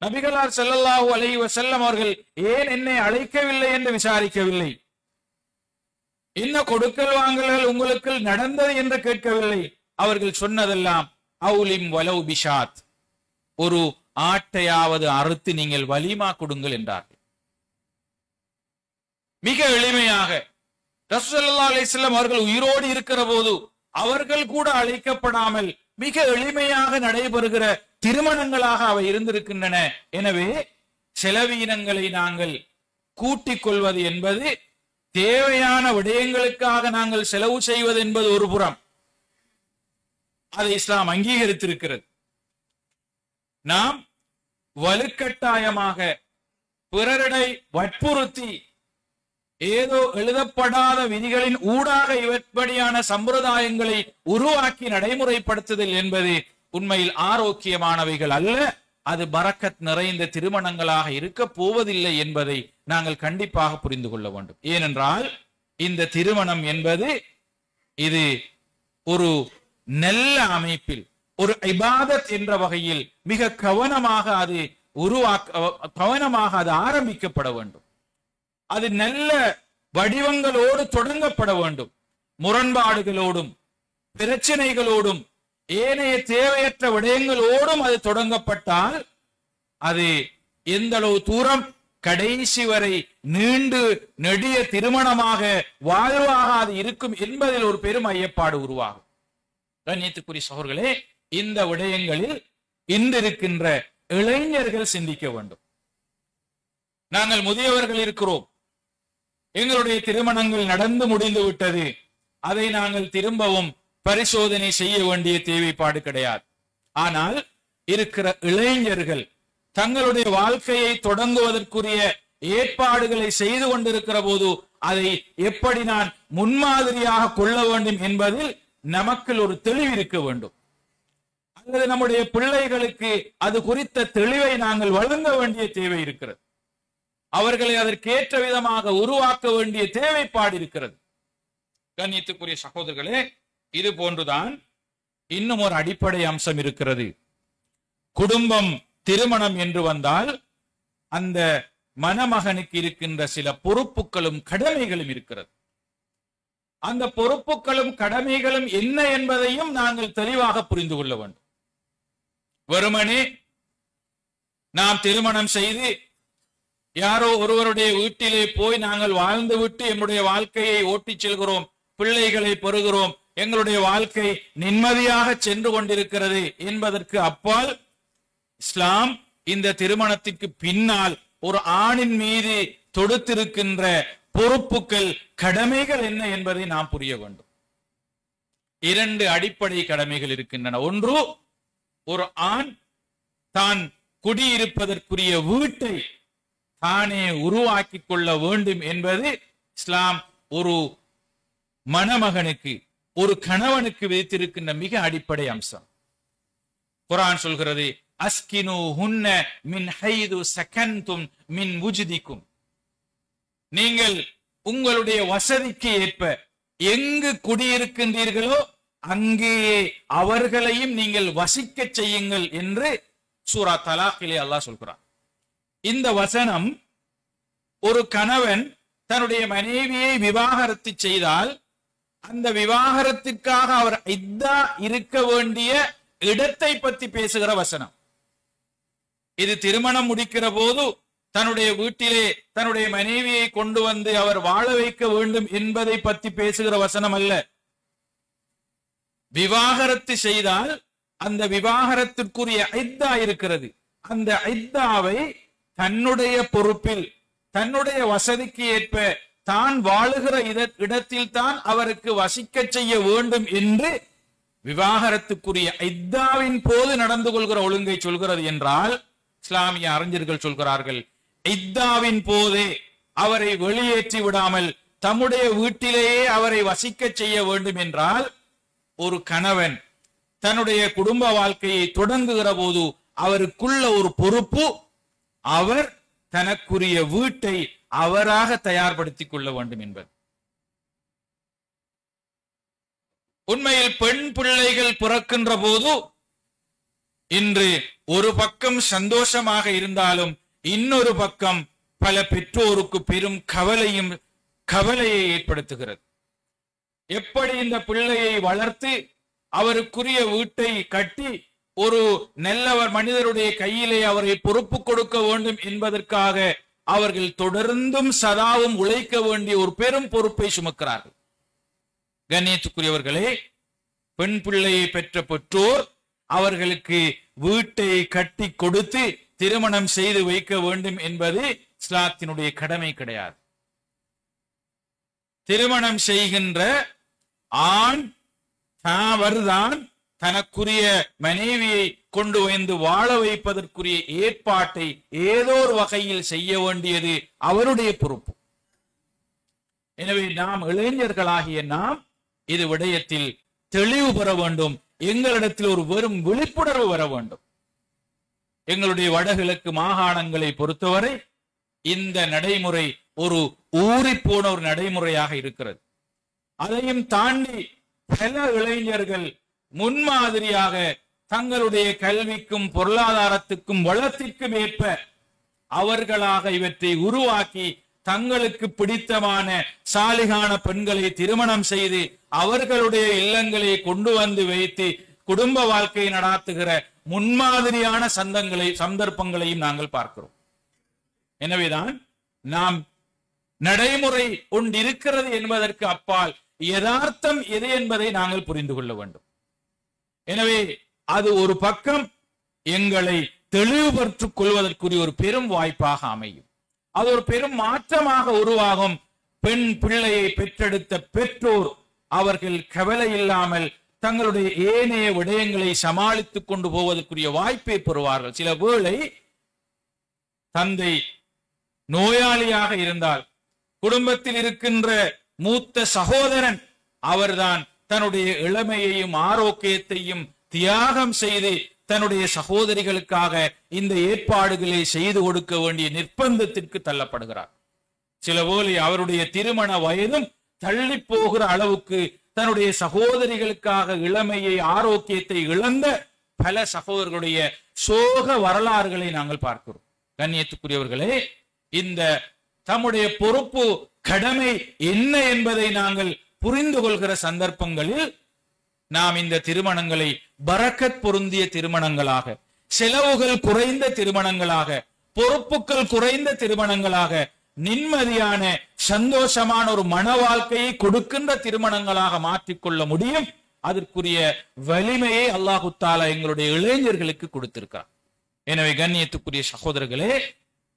நபிகளார் ஸல்லல்லாஹு அலைஹி வஸல்லம் அவர்கள் ஏன் என்னை அழைக்கவில்லை என்று விசாரிக்கவில்லை, என்ன கொடுக்கல் வாங்கல்கள் உங்களுக்கு நடந்தது என்று கேட்கவில்லை. அவர்கள் சொன்னதெல்லாம் அவுலிம் வலவு பிஷாத், ஒரு ஆட்டையாவது அறுத்து நீங்கள் வலிமா கொடுங்கள் என்றார்கள். மிக எளிமையாக ரசூல் ஸல்லல்லாஹு அலைஹி வஸல்லம் அவர்கள் உயிரோடு இருக்கிற போது அவர்கள் கூட அழைக்கப்படாமல் மிக எளிமையாக நடைபெறுகிற திருமணங்களாக அவை இருந்திருக்கின்றன. எனவே செலவீனங்களை நாங்கள் கூட்டிக் கொள்வது என்பது, தேவையான விடயங்களுக்காக நாங்கள் செலவு செய்வது என்பது ஒரு புறம், அதை இஸ்லாம் அங்கீகரித்திருக்கிறது. நாம் வலுக்கட்டாயமாக பிறரிடை வற்புறுத்தி ஏதோ எழுதப்படாத விதிகளின் ஊடாக இவற்படியான சம்பிரதாயங்களை உருவாக்கி நடைமுறைப்படுத்துதல் என்பது உண்மையில் ஆரோக்கியமானவைகள் அல்ல. அது பரக்கத் நிறைந்த திருமணங்களாக இருக்க போவதில்லை என்பதை நாங்கள் கண்டிப்பாக புரிந்து கொள்ள வேண்டும். ஏனென்றால் இந்த திருமணம் என்பது இது ஒரு நல்ல அமைப்பில், ஒரு இபாதத் என்ற வகையில் மிக கவனமாக அது ஆரம்பிக்கப்பட வேண்டும். அது நல்ல வடிவங்களோடு தொடங்கப்பட வேண்டும். முரண்பாடுகளோடும் பிரச்சனைகளோடும் ஏனைய தேவையற்ற விடயங்களோடும் அது தொடங்கப்பட்டால் அது எந்த அளவு தூரம் கடைசி வரை நீண்டு நெடிய திருமணமாக வாழ்வாக அது இருக்கும் என்பதில் ஒரு பெரும் ஐயப்பாடு உருவாகும். கண்ணியத்துக்குரிய சகோதரர்களே, இந்த விடயங்களில் இன்றிருக்கின்ற இளைஞர்கள் சிந்திக்க வேண்டும். நாங்கள் முதியவர்கள் இருக்கிறோம், எங்களுடைய திருமணங்கள் நடந்து முடிந்து விட்டது, அதை நாங்கள் திரும்பவும் பரிசோதனை செய்ய வேண்டிய தேவைப்பாடு கிடையாது. ஆனால் இருக்கிற இளைஞர்கள் தங்களுடைய வாழ்க்கையை தொடங்குவதற்குரிய ஏற்பாடுகளை செய்து கொண்டிருக்கிற போது அதை எப்படி நான் முன்மாதிரியாக கொள்ள வேண்டும் என்பதில் நமக்கு ஒரு தெளிவு இருக்க வேண்டும். அல்லது நம்முடைய பிள்ளைகளுக்கு அது குறித்த தெளிவை நாங்கள் வழங்க வேண்டிய தேவை இருக்கிறது. அவர்களை அதற்கேற்ற விதமாக உருவாக்க வேண்டிய தேவைப்பாடு இருக்கிறது. கண்ணியத்துக்குரிய சகோதரர்களே, இது போன்றுதான் இன்னும் ஒரு அடிப்படை அம்சம் இருக்கிறது. குடும்பம் திருமணம் என்று வந்தால் அந்த மணமகனுக்கு இருக்கின்ற சில பொறுப்புகளும் கடமைகளும் இருக்கிறது. அந்த பொறுப்புகளும் கடமைகளும் என்ன என்பதையும் நாங்கள் தெளிவாக புரிந்து கொள்ள வேண்டும். வெறுமனே நாம் திருமணம் செய்து யாரோ ஒருவருடைய வீட்டிலே போய் நாங்கள் வாழ்ந்துவிட்டு என்னுடைய வாழ்க்கையை ஓட்டிச் செல்கிறோம், பிள்ளைகளை பெறுகிறோம், எங்களுடைய வாழ்க்கை நிம்மதியாக சென்று கொண்டிருக்கிறது என்பதற்கு அப்பால் இஸ்லாம் இந்த திருமணத்திற்கு பின்னால் ஒரு ஆணின் மீது தொடுத்திருக்கின்ற பொறுப்புகள் கடமைகள் என்ன என்பதை நாம் புரிய வேண்டும். 2 அடிப்படை கடமைகள் இருக்கின்றன. ஒன்று, ஒரு ஆண் தான் குடியிருப்பதற்குரிய வீட்டை தானே உருவாக்கி கொள்ள வேண்டும் என்பது இஸ்லாம் ஒரு மணமகனுக்கு, ஒரு கணவனுக்கு விதித்திருக்கின்ற மிக அடிப்படை அம்சம். குர்ஆன் சொல்கிறது, அஸ்கினு ஹுன்ன மின் ஹைது சகன்தும் மின் வுஜ்திக்கும். நீங்கள் உங்களுடைய வசதிக்கு ஏற்ப எங்கு குடியிருக்கின்றீர்களோ அங்கேயே அவர்களையும் நீங்கள் வசிக்க செய்யுங்கள் என்று சூரா தலாக்கிலே அல்லாஹ் சொல்கிறார். இந்த வசனம், ஒரு கணவன் தன்னுடைய மனைவியை விவாகரத்து செய்தால் அந்த விவாகரத்துக்காக அவர் இத்தா இருக்க வேண்டிய இடத்தை பற்றி பேசுகிற வசனம். இது திருமணம் முடிக்கிற போது தன்னுடைய வீட்டிலே தன்னுடைய மனைவியை கொண்டு வந்து அவர் வாழ வைக்க வேண்டும் என்பதை பற்றி பேசுகிற வசனம் அல்ல. விவாகரத்து செய்தால் அந்த விவாகரத்திற்குரிய இத்தா இருக்கிறது. அந்த இத்தாவை தன்னுடைய பொறுப்பில் தன்னுடைய வசதிக்கு ஏற்ப தான் வாழுகிற இடத்தில் தான் அவருக்கு வசிக்க செய்ய வேண்டும் என்று விவாகரத்துக்குரிய இத்தாவின் போது நடந்து கொள்கிற ஒழுங்கை சொல்கிறது என்றால், இஸ்லாமிய அறிஞர்கள் சொல்கிறார்கள், இத்தாவின் போதே அவரை வெளியேற்றி விடாமல் தம்முடைய வீட்டிலேயே அவரை வசிக்க செய்ய வேண்டும் என்றால், ஒரு கணவன் தன்னுடைய குடும்ப வாழ்க்கையை தொடங்குகிற போது அவருக்குள்ள ஒரு பொறுப்பு, அவர் தனக்குரிய வீட்டை அவராக தயார்படுத்திக் கொள்ள வேண்டும் என்பது. உண்மையில் பெண் பிள்ளைகள் பிறக்கின்ற போது இன்று ஒரு பக்கம் சந்தோஷமாக இருந்தாலும் இன்னொரு பக்கம் பல பெற்றோருக்கு பெரும் கவலையை ஏற்படுத்துகிறது. எப்படி இந்த பிள்ளையை வளர்த்து அவருக்குரிய வீட்டை கட்டி ஒரு நல்லவர் மனிதருடைய கையிலே அவரை பொறுப்பு கொடுக்க வேண்டும் என்பதற்காக அவர்கள் தொடர்ந்தும் சதாவும் உழைக்க வேண்டிய ஒரு பெரும் பொறுப்பை சுமக்கிறார்கள். கண்ணியத்துக்குரியவர்களே, பெண் பிள்ளையை பெற்ற பெற்றோர் அவர்களுக்கு வீட்டை கட்டி கொடுத்து திருமணம் செய்து வைக்க வேண்டும் என்பது இஸ்லாத்தினுடைய கடமை கிடையாது. திருமணம் செய்கின்ற ஆண் அவர்தான் தனக்குரிய மனைவியை கொண்டு வந்து வாழ வைப்பதற்குரிய ஏற்பாட்டை ஏதோ ஒரு வகையில் செய்ய வேண்டியது அவருடைய பொறுப்பு. எனவே நாம் இளைஞர்களாகிய நாம் இது விடயத்தில் தெளிவு பெற வேண்டும். எங்களிடத்தில் ஒரு வெறும் விழிப்புணர்வு வர வேண்டும். எங்களுடைய வடகிழக்கு மாகாணங்களை பொறுத்தவரை இந்த நடைமுறை ஒரு ஊறிப்போன ஒரு நடைமுறையாக இருக்கிறது. அதையும் தாண்டி பல இளைஞர்கள் முன்மாதிரியாக தங்களுடைய கல்விக்கும் பொருளாதாரத்துக்கும் வளத்திற்கும் ஏற்ப அவர்களாக இவற்றை உருவாக்கி தங்களுக்கு பிடித்தமான சாலிகான பெண்களை திருமணம் செய்து அவர்களுடைய இல்லங்களை கொண்டு வந்து வைத்து குடும்ப வாழ்க்கையை நடாத்துகிற முன்மாதிரியான சந்தர்ப்பங்களையும் நாங்கள் பார்க்கிறோம். எனவேதான் நாம் நடைமுறை ஒன்றிருக்கிறது என்பதற்கு அப்பால் யதார்த்தம் எது என்பதை நாங்கள் புரிந்து கொள்ள வேண்டும். எனவே அது ஒரு பக்கம் எங்களை தெளிவுபடுத்திக் கொள்வதற்குரிய ஒரு பெரும் வாய்ப்பாக அமையும். அது ஒரு பெரும் மாற்றமாக உருவாகும். பெண் பிள்ளையை பெற்றெடுத்த பெற்றோர் அவர்கள் கவலை இல்லாமல் தங்களுடைய ஏனைய விடயங்களை சமாளித்துக் கொண்டு போவதற்குரிய வாய்ப்பை பெறுவார்கள். சில வேளை தந்தை நோயாளியாக இருந்தால் குடும்பத்தில் இருக்கின்ற மூத்த சகோதரன் அவர்தான் தன்னுடைய இளமையையும் ஆரோக்கியத்தையும் தியாகம் செய்து தன்னுடைய சகோதரிகளுக்காக இந்த ஏற்பாடுகளை செய்து கொடுக்க வேண்டிய நிர்பந்தத்திற்கு தள்ளப்படுகிறார். சில வேளை அவருடைய திருமண வயதும் தள்ளி போகிற அளவுக்கு தன்னுடைய சகோதரிகளுக்காக இளமையை ஆரோக்கியத்தை இழந்த பல சகோதரர்களுடைய சோக வரலாறுகளை நாங்கள் பார்க்கிறோம். கண்ணியத்துக்குரியவர்களே, இந்த தம்முடைய பொறுப்பு கடமை என்ன என்பதை நாங்கள் புரிந்து கொள்கிற சந்தர்ப்பங்களில் நாம் இந்த திருமணங்களை பரக்கத் பொருந்திய திருமணங்களாக, செலவுகள் குறைந்த திருமணங்களாக, பொறுப்புகள் குறைந்த திருமணங்களாக, நிம்மதியான சந்தோஷமான ஒரு மன வாழ்க்கையை கொடுக்கின்ற திருமணங்களாக மாற்றிக்கொள்ள முடியும். அதற்குரிய வலிமையை அல்லாஹு தஆலா எங்களுடைய இளைஞர்களுக்கு கொடுத்திருக்கிறார். எனவே கண்ணியத்துக்குரிய சகோதரர்களே,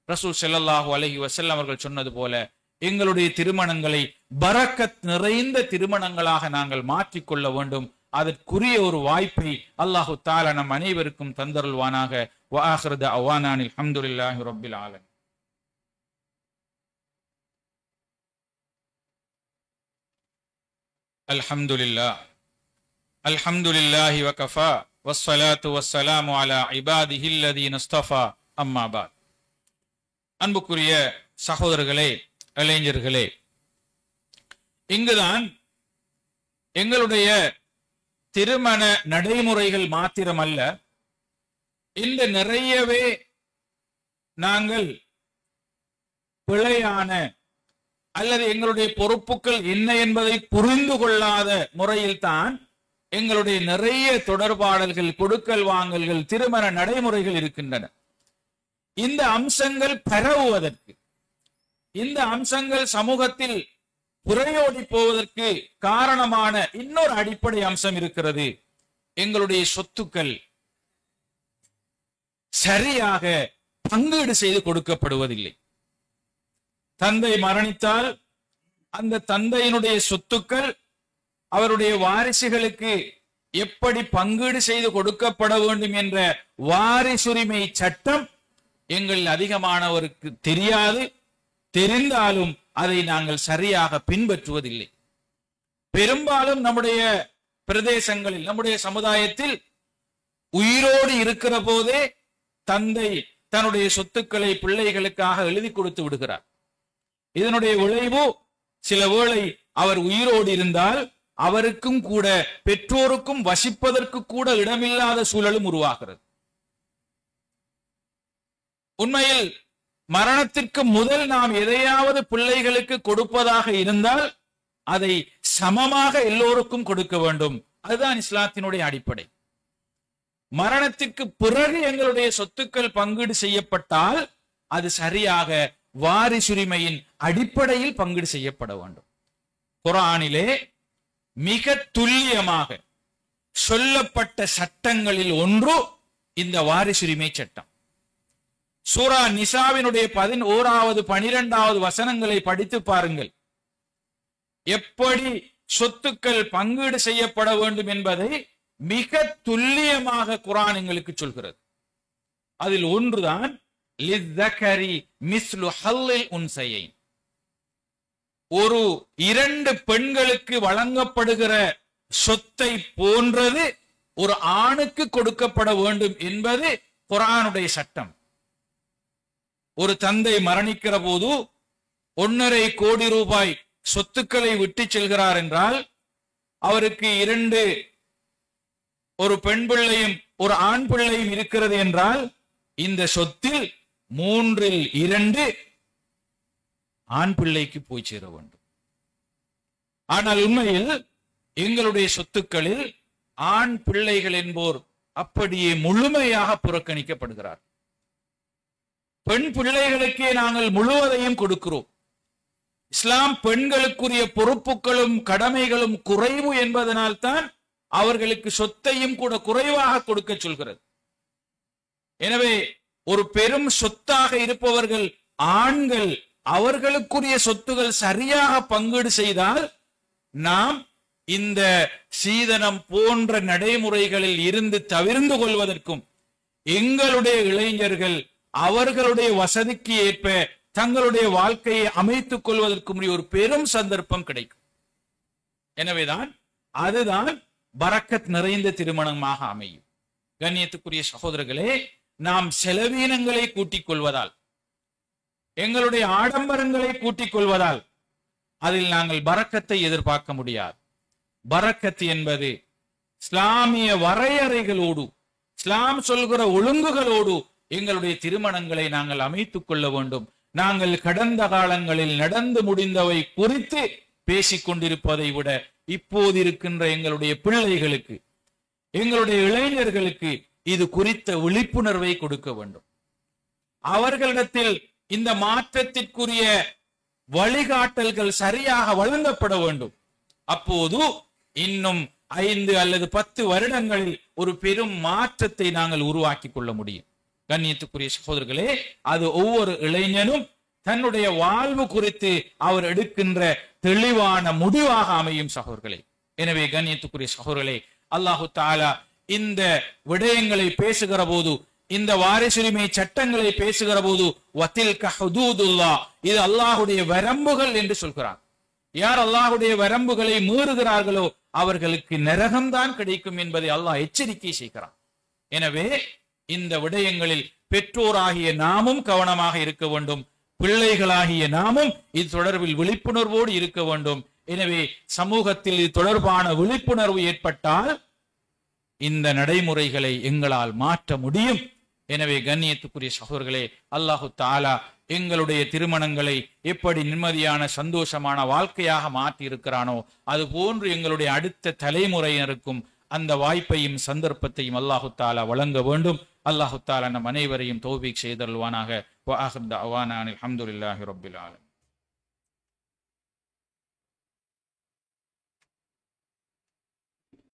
ரசூல் ஸல்லல்லாஹு அலைஹி வஸல்லம் அவர்கள் சொன்னது போல எங்களுடைய திருமணங்களை பரக்கத் நிறைந்த திருமணங்களாக நாங்கள் மாற்றிக்கொள்ள வேண்டும். அதற்குரிய ஒரு வாய்ப்பை அல்லாஹு தஆலா நம் அனைவருக்கும் தந்தருள்வானாக. வ ஆகிரு தஅவானா அல்ஹம்துலில்லாஹி ரப்பில் ஆலமீன். அல்ஹம்துலில்லாஹி வ கஃபா வஸ்ஸலாத்து வஸ்ஸலாமு அலா இபாதிஹி அல்லதீன இஸ்தஃபா அம்மா பாத். அன்புக்குரிய சகோதரர்களே, இளைஞர்களே, இங்குதான் எங்களுடைய திருமண நடைமுறைகள் மாத்திரமல்ல, இந்த நிறையவே நாங்கள் பிழையான அல்லது எங்களுடைய பொறுப்புகள் என்ன என்பதை புரிந்து கொள்ளாத முறையில் தான் எங்களுடைய நிறைய தொடர்பாடல்கள், கொடுக்கல் வாங்கல்கள், திருமண நடைமுறைகள் இருக்கின்றன. இந்த அம்சங்கள் பரவுவதற்கு, இந்த அம்சங்கள் சமூகத்தில் புரையோடி போவதற்கு காரணமான இன்னொரு அடிப்படை அம்சம் இருக்கிறது. எங்களுடைய சொத்துக்கள் சரியாக பங்கீடு செய்து கொடுக்கப்படுவதில்லை. தந்தை மரணித்தால் அந்த தந்தையினுடைய சொத்துக்கள் அவருடைய வாரிசுகளுக்கு எப்படி பங்கீடு செய்து கொடுக்கப்பட வேண்டும் என்ற வாரிசுரிமை சட்டம் எங்கள் அதிகமானவருக்கு தெரியாது. தெரிந்தாலும் அதை நாங்கள் சரியாக பின்பற்றுவதில்லை. பெரும்பாலும் நம்முடைய பிரதேசங்களில், நம்முடைய சமுதாயத்தில் உயிரோடு இருக்கிற போதே தந்தை தன்னுடைய சொத்துக்களை பிள்ளைகளுக்காக எழுதி கொடுத்து விடுகிறார். இதனுடைய விளைவு சில வேளை அவர் உயிரோடு இருந்தால் அவருக்கும் கூட, பெற்றோருக்கும் வசிப்பதற்கு கூட இடமில்லாத சூழலும் உருவாகிறது. உண்மையில் மரணத்திற்கு முதல் நாம் எதையாவது பிள்ளைகளுக்கு கொடுப்பதாக இருந்தால் அதை சமமாக எல்லோருக்கும் கொடுக்க வேண்டும். அதுதான் இஸ்லாத்தினுடைய அடிப்படை. மரணத்திற்கு பிறகு எங்களுடைய சொத்துக்கள் பங்கீடு செய்யப்பட்டால் அது சரியாக வாரிசுரிமையின் அடிப்படையில் பங்கீடு செய்யப்பட வேண்டும். குர்ஆனிலே மிக துல்லியமாக சொல்லப்பட்ட சட்டங்களில் ஒன்று இந்த வாரிசுரிமை சட்டம். சூரா நிசாவினுடைய 11வது 12வது வசனங்களை படித்து பாருங்கள். எப்படி சொத்துக்கள் பங்கீடு செய்யப்பட வேண்டும் என்பதை மிக துல்லியமாக குர்ஆன் எங்களுக்கு சொல்கிறது. அதில் ஒன்றுதான் லிஸ்ஸகரி மிஸ்லு ஹல்லில் உன்சையைன். ஒரு 2 பெண்களுக்கு வழங்கப்படுகிற சொத்தை போன்றது ஒரு ஆணுக்கு கொடுக்கப்பட வேண்டும் என்பது குர்ஆனுடைய சட்டம். ஒரு தந்தை மரணிக்கிற போது 1.5 கோடி ரூபாய் சொத்துக்களை விட்டு செல்கிறார் என்றால் அவருக்கு 2, ஒரு பெண் பிள்ளையும் ஒரு ஆண் பிள்ளையும் இருக்கிறது என்றால் இந்த சொத்தில் 3/2 ஆண் பிள்ளைக்கு போய் சேர வேண்டும். ஆனால் உண்மையில் எங்களுடைய சொத்துக்களில் ஆண் பிள்ளைகள் என்போர் அப்படியே முழுமையாக புறக்கணிக்கப்படுகிறார். பெண் பிள்ளைகளுக்கே நாங்கள் முழுவதையும் கொடுக்கிறோம். இஸ்லாம் பெண்களுக்குரிய பொறுப்புகளும் கடமைகளும் குறைவு என்பதனால் தான் அவர்களுக்கு சொத்தையும் கூட குறைவாக கொடுக்க சொல்கிறது. எனவே ஒரு பெரும் சொத்தாக இருப்பவர்கள் ஆண்கள், அவர்களுக்குரிய சொத்துகள் சரியாக பங்கீடு செய்தால் நாம் இந்த சீதனம் போன்ற நடைமுறைகளில் இருந்து தவிர்ந்து கொள்வதற்கும், எங்களுடைய இளைஞர்கள் அவர்களுடைய வசதிக்கு ஏற்ப தங்களுடைய வாழ்க்கையை அமைத்துக் கொள்வதற்கும் ஒரு பெரும் சந்தர்ப்பம் கிடைக்கும். எனவேதான் அதுதான் பரக்கத் நிறைந்த திருமணமாக அமையும். கண்ணியத்துக்குரிய சகோதரர்களே, நாம் செலவீனங்களை கூட்டிக் கொள்வதால், எங்களுடைய ஆடம்பரங்களை கூட்டிக் கொள்வதால் அதில் நாங்கள் பரக்கத்தை எதிர்பார்க்க முடியாது. பரக்கத் என்பது இஸ்லாமிய வரையறைகளோடு, இஸ்லாம் சொல்கிற ஒழுங்குகளோடு எங்களுடைய திருமணங்களை நாங்கள் அமைத்துக் கொள்ள வேண்டும். நாங்கள் கடந்த காலங்களில் நடந்து முடிந்தவை குறித்து பேசிக் கொண்டிருப்பதை விட இப்போது இருக்கின்ற எங்களுடைய பிள்ளைகளுக்கு, எங்களுடைய இளைஞர்களுக்கு இது குறித்த விழிப்புணர்வை கொடுக்க வேண்டும். அவர்களிடத்தில் இந்த மாற்றத்திற்குரிய வழிகாட்டல்கள் சரியாக வழங்கப்பட வேண்டும். அப்போது இன்னும் 5 அல்லது 10 வருடங்களில் ஒரு பெரும் மாற்றத்தை நாங்கள் உருவாக்கி கொள்ள முடியும். கண்ணியத்துக்குரிய சகோதரர்களே, அது ஒவ்வொரு இளைஞனும் தன்னுடைய வாழ்வு குறித்து அவர் எடுக்கின்ற தெளிவான முடிவாக அமையும் சகோதரர்களே. எனவே கண்ணியத்துக்குரிய சகோதரர்களே, அல்லாஹு தஆலா இந்த விடயங்களை பேசுகிற போது, இந்த வாரிசுரிமை சட்டங்களை பேசுகிற போது வதில்க ஹுதூதுல்லாஹ், இது அல்லாஹ்வுடைய வரம்புகள் என்று சொல்கிறார். யார் அல்லாஹ்வுடைய வரம்புகளை மீறுகிறார்களோ அவர்களுக்கு நரகம்தான் கிடைக்கும் என்பதை அல்லாஹ் எச்சரிக்கை செய்கிறார். எனவே இந்த விடயங்களில் பெற்றோராகிய நாமும் கவனமாக இருக்க வேண்டும். பிள்ளைகளாகிய நாமும் இது தொடர்பில் விழிப்புணர்வோடு இருக்க வேண்டும். எனவே சமூகத்தில் இது தொடர்பான விழிப்புணர்வு ஏற்பட்டால் இந்த நடைமுறைகளை எங்களால் மாற்ற முடியும். எனவே கண்ணியத்துக்குரிய சகோதரர்களே, அல்லாஹு தஆலா எங்களுடைய திருமணங்களை எப்படி நிம்மதியான சந்தோஷமான வாழ்க்கையாக மாற்றி இருக்கிறானோ அது போன்று எங்களுடைய அடுத்த தலைமுறையினருக்கும் அந்த வாய்ப்பையும் சந்தர்ப்பத்தையும் அல்லாஹு தஆலா வழங்க வேண்டும். அல்லாஹு தஆலா நம் அனைவரையும் தௌஃபீக் செய்தருள்வானாக. வ ஆகிர் தஅவானா அல்ஹம்துலில்லாஹி ரப்பில் ஆலமீன்.